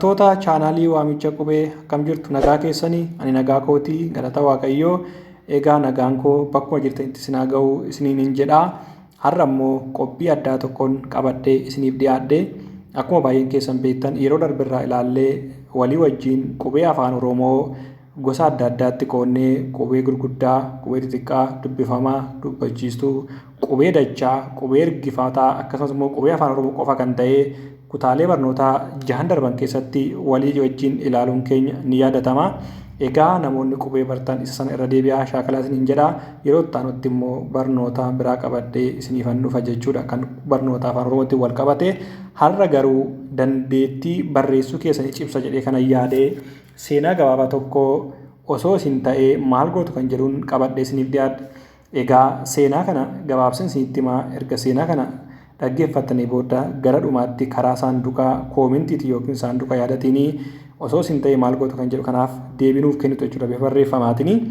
Hordoftoota chaanaalii waamicha qubee akkam jirtu nagaa keessanii ani nagaa kootii galata waaqayyoo egaa nagaan koo bakkuma jirtanitti isin haa ga'u isiniin jedha. Har'a immoo qophii addaa tokkoon qabadhee isiniif dhiyaadhe akkuma baay'een keessan beektan yeroo darbirraa ilaallee walii wajjin qubee afaan Oromoo gosa adda addaatti qoonnee qubee gurguddaa, qubee xixiqqaa, dubbifamaa, dubbachiistuu, qubee dachaa, qubee ergifataa akkasumas immoo qubee afaan Oromoo qofa kan ta'e kutaalee barnootaa 6 darban keessatti walii wajjin ilaaluun keenya ni yaadatama. Egaa namoonni qubee bartan isa sana irra deebi'aa shaakalaa isiniin jedha. Yeroo itti aanutti immoo barnoota biraa qabadhee isiniifan dhufa jechuudha kan barnoota afaan Oromootti wal qabate. Har'a garuu dandeettii barreessuu keessanii cimsa jedhee kana yaadee seenaa gabaabaa tokko osoo isin ta'ee maal gootu kan jedhuun qabadhee isiniif dhiyaadhe. Egaa seenaa kana gabaabseen isinitti himaa erga seenaa kana dhaggeeffattanii booda gara dhumaatti karaa saanduqaa koomentiitii yookiin saanduqa yaadatiin osoo isin ta'ee maal gootu kan jedhu kanaaf deebinuuf kennitu jechuudha bifa barreeffamaatiin.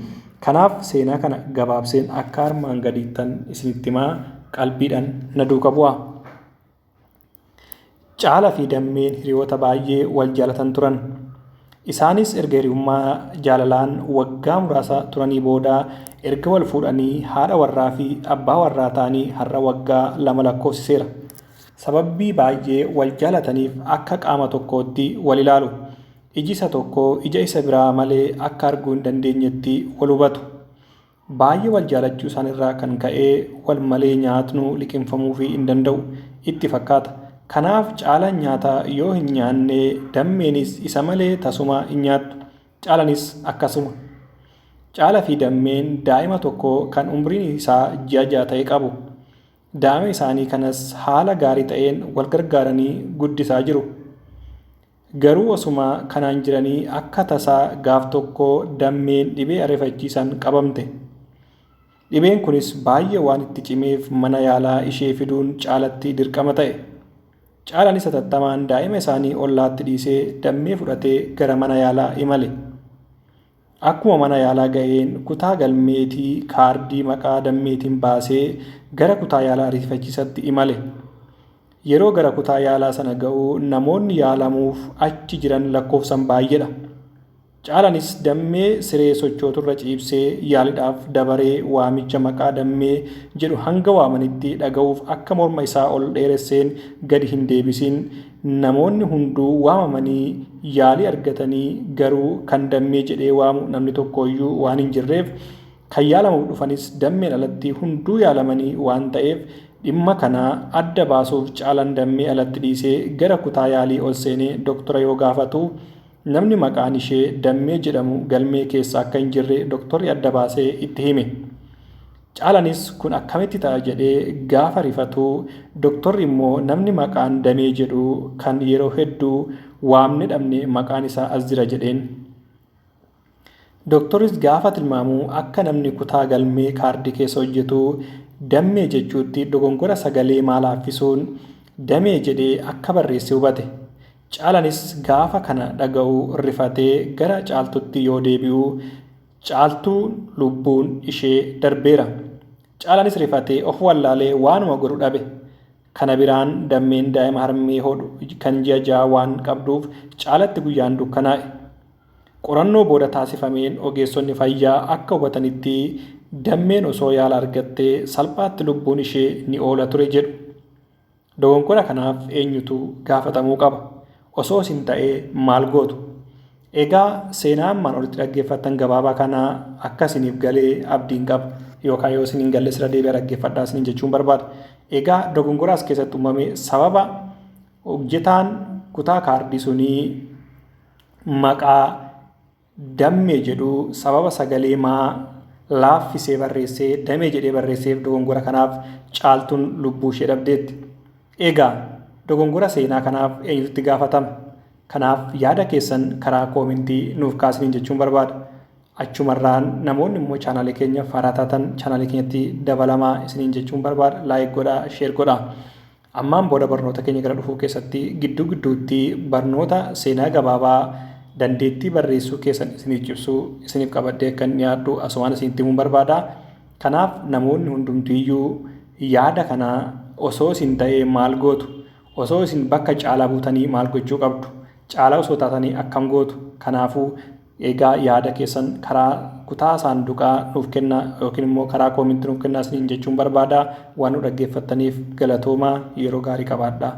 Kanaaf seenaa kana gabaabseen akka armaan gadiittan isinitti himaa qalbiidhaan na duuka bu'aa. Caalaa fi dammeen hiriyoota baay'ee wal jaalatan turan. Isaanis erga hiriyummaa jaalalaan waggaa muraasa turanii booda erga wal fuudhanii haadha warraa fi abbaa warraa ta'anii har'a waggaa 2 lakkoofsiseera. Sababbii baay'ee wal jaalataniif akka qaama tokkootti wal ilaalu. Iji isa tokko ija isa biraa malee akka arguu hin dandeenyetti wal hubatu. Baay'ee wal jaalachuu isaanirraa kan ka'e wal malee nyaatnu liqimfamuu fi hin danda'u itti fakkaata. Kanaaf caalaan nyaataa yoo hin nyaanne dammeenis isa malee tasuma hin nyaattu. Caalanis akkasuma. Caalaa fi dammeen daa'ima tokko kan umriin isaa 6 ta'e qabu. Daa'ima isaanii kanas haala gaarii ta'een wal gargaaranii guddisaa jiru. Garuu osuma kanaan jiranii akka tasaa gaaf tokko dammeen dhibee ariifachiisan qabamte. Dhibeen kunis baay'ee waan itti cimeef mana yaalaa ishee fiduun caalatti dirqama ta'e. Caalaanis hatattamaan daa'ima isaanii ollaatti dhiisee dammee fudhatee gara mana yaalaa imale. Akkuma mana yaalaa ga'een kutaa galmeetii kaardii maqaa dammeetiin baasee gara kutaa yaalaa ariifachiisatti imale. Yeroo gara kutaa yaalaa sana ga'u namoonni yaalamuuf achi jiran lakkoofsan baay'eedha. Caalaanis dammee siree sochooturra ciibsee yaaliidhaaf dabaree waamicha maqaa dammee jedhu hanga waamanitti dhaga'uuf akka morma isaa ol dheeresseen gadi hin deebisin. Namoonni hunduu waamamanii yaalii argatanii garuu kan dammee jedhee waamu namni tokkoyyuu waan hin jirreef kan yaalamuuf dhufanis dammeen alatti hunduu yaalamanii waan ta'eef dhimma kana adda baasuuf Caalaan dammee alatti dhiisee gara kutaa yaalii ol seenee doktora yoo gaafatu namni maqaan ishee dammee jedhamu galmee keessa akka hin jirre doktorri adda baasee itti hime. Caalaanis kun akkamitti ta'a jedhee gaafa rifatu doktorri immoo namni maqaan damee jedhu kan yeroo hedduu waamne dhabne maqaan isaa as jira jedheen. Doktorris gaafa tilmaamu akka namni kutaa galmee kaardii keessa hojjetu dammee jechuutti dogongora sagalee maalaaffisuun damee jedhee akka barreesse hubate. Caalaanis gaafa kana dhaga'u rifatee gara caaltutti yoo deebi'u caaltuu lubbuun ishee darbeera. Caalaanis rifatee of wallaalee waanuma godhu dhabe. Kana biraan dammeen daa'ima harmee hodhu kan 6 waan qabduuf caalatti guyyaan dukkanaa'e. Qorannoo booda taasifameen ogeessonni fayyaa akka hubatanitti dammeen osoo yaala argattee salphaatti lubbuun ishee ni oola ture jedhu. Dogongora kanaaf eenyutu gaafatamuu qaba? Osoo isin ta'ee maal gootu? Egaa seenaa ammaan olitti dhaggeeffattan gabaabaa kana akka isiniif galee abdiin qaba. Yookaan yoo isin hin galle sira deebi'aa dhaggeeffadhaa isiniin jechuun barbaada. Egaa dogongoraas keessatti uumame sababa hojjetaan kutaa kaardii sunii maqaa dammee jedhu sababa sagalee maa laaffisee barreessee damee jedhee barreesseef dogongora kanaaf caaltuun lubbuu ishee dhabdeetti. Egaa dogongora seenaa kanaaf eenyutti gaafatama? Kanaaf yaada keessan karaa koomentii nuuf kaasiniin jechuun barbaada. Achumarraan namoonni immoo chaanaalee keenya faaraa taatan chaanaalee keenyatti dabalamaa isiniin jechuun barbaada. Laayik godhaa, sheer godhaa. Ammaan booda barnoota keenya gara dhufuu keessatti gidduu gidduutti barnoota seenaa gabaabaa dandeettii barreessuu keessan isiniif cimsuu isiniif qabadhee kan dhiyaadhu asumaan isinitti himuun barbaada. Kanaaf namoonni hundumtiiyyuu yaada kana osoo isin ta'ee maal gootu? Osoo isin bakka Caalaa buutanii maal gochuu qabdu? caalaa osoo taatanii akkam gootu. Kanaafuu egaa yaada keessan karaa kutaa saanduqaa nuuf kennaa yookiin immoo karaa koomentii nuuf kennaa isiniin jechuun barbaada. Waan nu dhaggeeffattaniif galatoomaa, yeroo gaarii qabaadhaa.